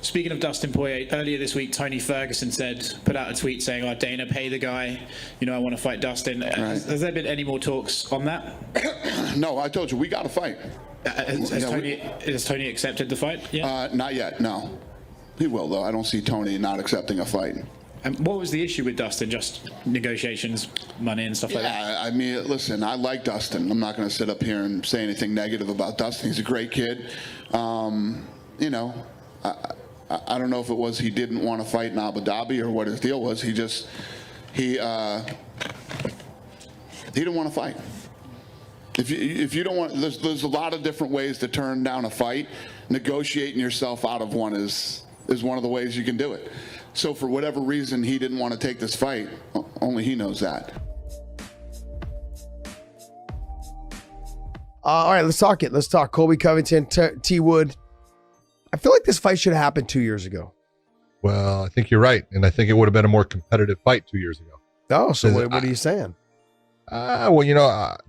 Speaking of Dustin Poirier, earlier this week, Tony Ferguson put out a tweet saying, "Oh, Dana, pay the guy. I want to fight Dustin." Right. Has there been any more talks on that? No, I told you, we got to fight. Has Tony accepted the fight? Yeah. Not yet, no. He will, though. I don't see Tony not accepting a fight. And what was the issue with Dustin? Just negotiations, money and stuff like that? Yeah, I mean, listen, I like Dustin. I'm not going to sit up here and say anything negative about Dustin. He's a great kid. I don't know if it was he didn't want to fight in Abu Dhabi or what his deal was. He didn't want to fight. If you don't want, there's a lot of different ways to turn down a fight. Negotiating yourself out of one is one of the ways you can do it. So for whatever reason, he didn't want to take this fight. Only he knows that. All right, let's talk it. Let's talk Colby Covington, T. Wood. I feel like this fight should have happened 2 years ago. Well, I think you're right. And I think it would have been a more competitive fight 2 years ago. Oh, so what are you saying?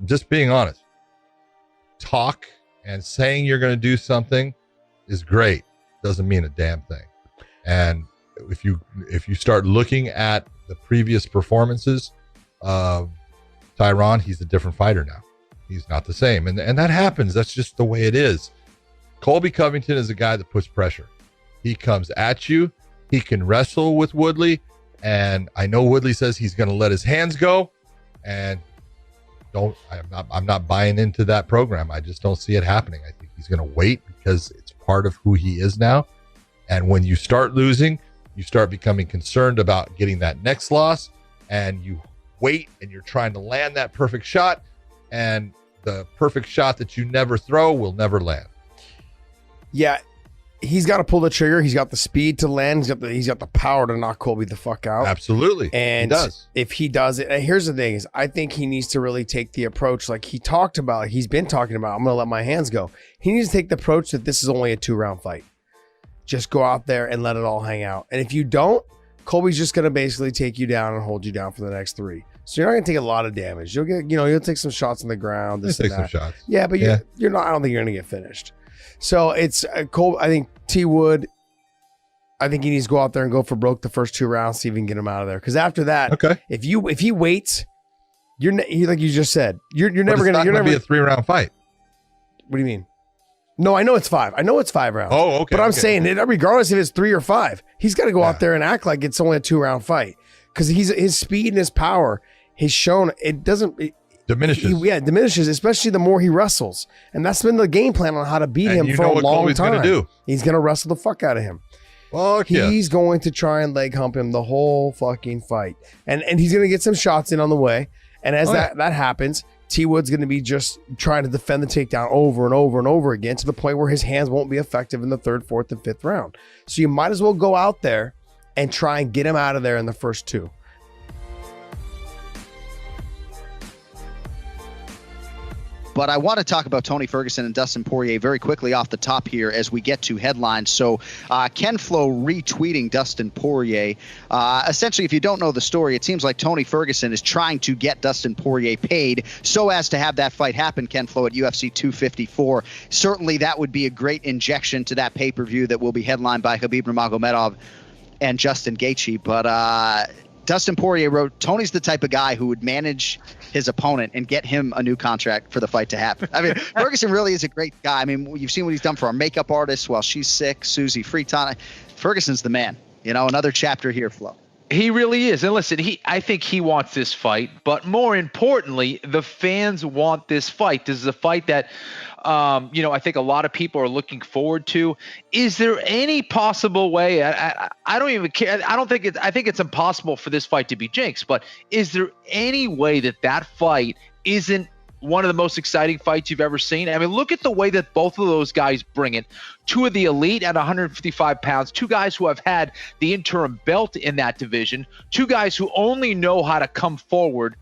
Just being honest. Talk and saying you're going to do something is great. Doesn't mean a damn thing. And if you start looking at the previous performances of Tyron, he's a different fighter now. He's not the same. And that happens. That's just the way it is. Colby Covington is a guy that puts pressure. He comes at you. He can wrestle with Woodley. And I know Woodley says he's going to let his hands go. And I'm not buying into that program. I just don't see it happening. I think he's going to wait because it's part of who he is now. And when you start losing, you start becoming concerned about getting that next loss, and you wait and you're trying to land that perfect shot, and the perfect shot that you never throw will never land. Yeah, he's got to pull the trigger. He's got the speed to land. He's got the power to knock Colby the fuck out. Absolutely. And he does. If he does it, and here's the thing is I think he needs to really take the approach like he's been talking about, I'm going to let my hands go. He needs to take the approach that this is only a 2-round fight. Just go out there and let it all hang out. And if you don't, Colby's just going to basically take you down and hold you down for the next 3. So you're not going to take a lot of damage. You'll get, you'll take some shots on the ground. Take some shots. Yeah, but you're not, I don't think you're going to get finished. So it's Colby. I think T. Wood, I think he needs to go out there and go for broke the first 2 rounds, see if he can get him out of there. Because after that, if he waits, like you just said, you're never going to be a 3-round fight. What do you mean? No, I know it's 5. I know it's 5 rounds. Oh, okay. But I'm saying, regardless if it's 3 or 5, he's got to go out there and act like it's only a 2-round fight because his speed and his power has shown it diminishes. It diminishes, especially the more he wrestles, and that's been the game plan on how to beat him for a long time. He's going to wrestle the fuck out of him. He's going to try and leg hump him the whole fucking fight, and he's going to get some shots in on the way. And as that happens, T. Wood's going to be just trying to defend the takedown over and over and over again to the point where his hands won't be effective in the 3rd, 4th, and 5th round. So you might as well go out there and try and get him out of there in the first 2. But I want to talk about Tony Ferguson and Dustin Poirier very quickly off the top here as we get to headlines. So Ken Flo retweeting Dustin Poirier. Essentially, if you don't know the story, it seems like Tony Ferguson is trying to get Dustin Poirier paid so as to have that fight happen, Ken Flo, at UFC 254. Certainly, that would be a great injection to that pay-per-view that will be headlined by Khabib Nurmagomedov and Justin Gaethje. But Dustin Poirier wrote, Tony's the type of guy who would manage his opponent and get him a new contract for the fight to happen. I mean, Ferguson really is a great guy. I mean, you've seen what he's done for our makeup artist while she's sick, Susie Freeton. Ferguson's the man. Another chapter here, Flo. He really is. And listen, I think he wants this fight, but more importantly, the fans want this fight. This is a fight that, I think a lot of people are looking forward to. Is there any possible way? I don't even care. I think it's impossible for this fight to be jinxed, but is there any way that fight isn't one of the most exciting fights you've ever seen? I mean, look at the way that both of those guys bring it. 2 of the elite at 155 pounds, 2 guys who have had the interim belt in that division, 2 guys who only know how to come forward.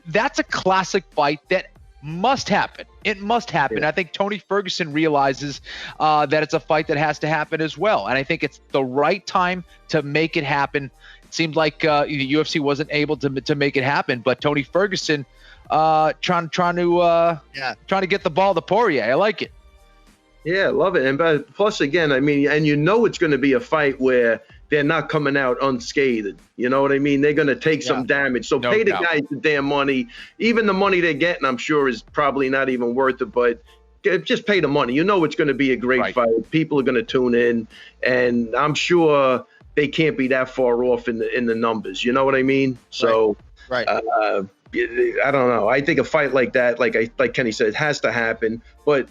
That's a classic fight that must happen. It must happen. Yeah. I think Tony Ferguson realizes that it's a fight that has to happen as well. And I think it's the right time to make it happen. It seemed like the UFC wasn't able to make it happen, but Tony Ferguson trying to get the ball to Poirier. I like it. Yeah, love it. And but plus, again, I mean, and you know it's going to be a fight where they're not coming out unscathed. You know what I mean? They're going to take some damage. So No pay the doubt. guys the damn money. Even the money they're getting, I'm sure, is probably not even worth it. But just pay the money. You know it's going to be a great fight. People are going to tune in, and I'm sure they can't be that far off in the numbers. You know what I mean? So, Right. I don't know. I think a fight like that, like Kenny said, it has to happen. But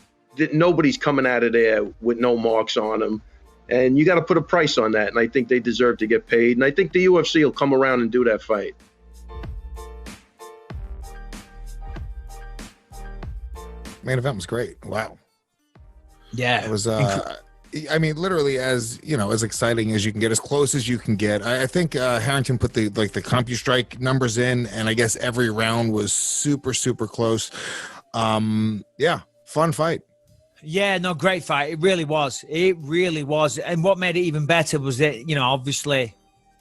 nobody's coming out of there with no marks on them. And you got to put a price on that. And I think they deserve to get paid. And I think the UFC will come around and do that fight. Main event was great. Wow. Yeah. It was, I mean, literally as, you know, as exciting as you can get, as close as you can get. I think Harrington put the CompuStrike numbers in, and I guess every round was super, super close. Yeah, fun fight. Yeah, no, great fight. It really was. It really was. And what made it even better was that, you know, obviously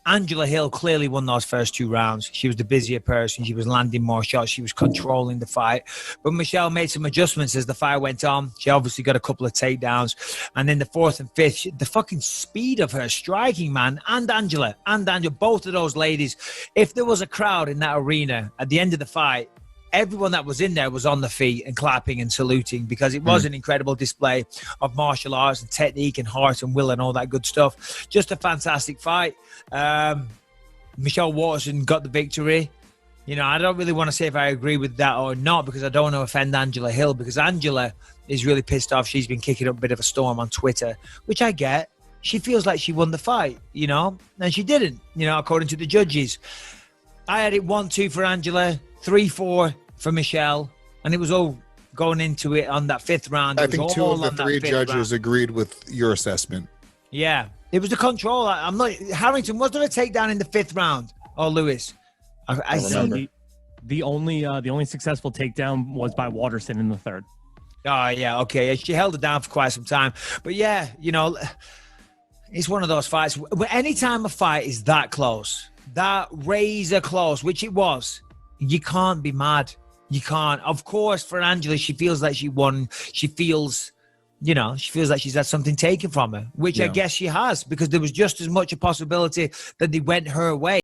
Angela Hill clearly won those first 2 rounds. She was the busier person. She was landing more shots. She was controlling the fight. But Michelle made some adjustments as the fight went on. She obviously got a couple of takedowns. And then the 4th and 5th, the fucking speed of her striking, man, and Angela, both of those ladies. If there was a crowd in that arena at the end of the fight, everyone that was in there was on the feet and clapping and saluting, because it was an incredible display of martial arts and technique and heart and will and all that good stuff. Just a fantastic fight. Michelle Waterson got the victory. You know, I don't really want to say if I agree with that or not, because I don't want to offend Angela Hill, because Angela is really pissed off. She's been kicking up a bit of a storm on Twitter, which I get. She feels like she won the fight, you know, and she didn't, you know, according to the judges. I had it 1-2 for Angela, 3-4 for Michelle, and it was all going into it on that 5th round. I think 2 of the 3 judges agreed with your assessment. Yeah, it was the control. I'm not Harrington. Was there a takedown in the 5th round? Oh, Lewis, I remember. The only successful takedown was by Waterson in the 3rd. Oh yeah, okay. She held it down for quite some time, but yeah, you know, it's one of those fights. Anytime a fight is that close, that razor close, which it was, you can't be mad. You can't. Of course, for Angela, she feels like she won. She feels, you know, she feels like she's had something taken from her, which I guess she has, because there was just as much a possibility that they went her way.